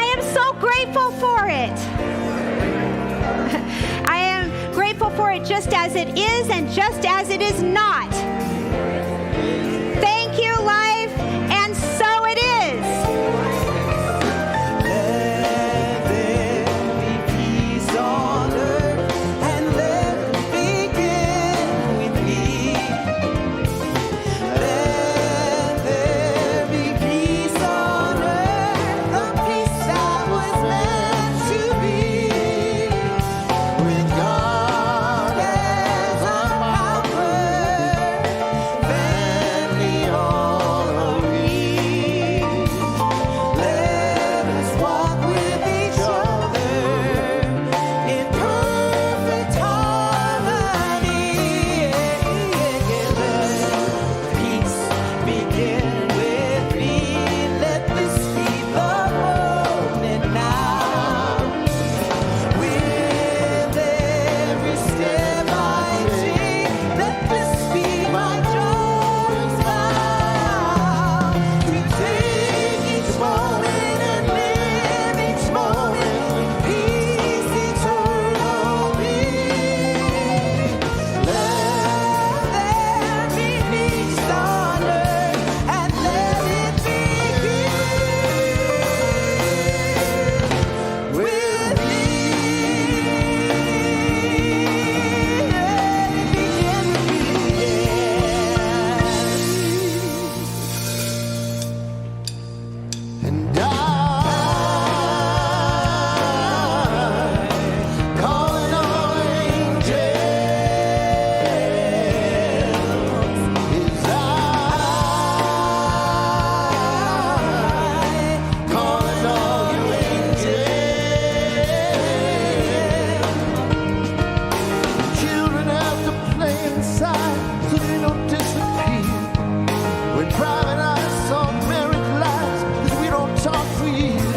I am so grateful for it. I am grateful for it just as it is and just as it is not. Thank you, life, and so it is. Let there be peace on earth, and let it begin with me. Let there be peace on earth, the peace that was meant to be. With God as our power, family all are we. Let us walk with each other in perfect harmony. Let peace begin with me. Let this be the moment now. With every step I take, let this be my joyous vow. To take each moment and live each moment with peace eternally. Let there be peace on earth, and let it begin with me. And calling all angels, is calling all you angels. Children have to play inside so they don't disappear. When private eyes saw married lives, 'cause we don't talk for years.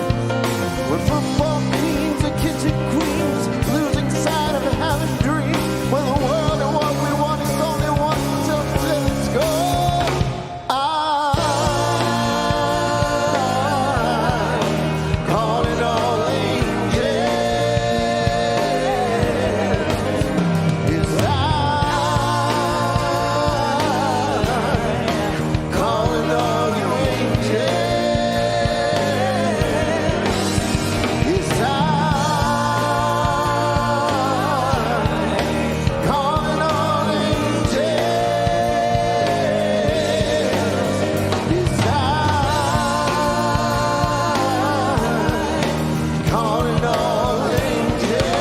When football teams and kitchen queens losing sight of having dreams. When the world and what we want is only one, so let's go. Calling all angels. Is calling all you angels. Is calling all angels. Is calling all angels.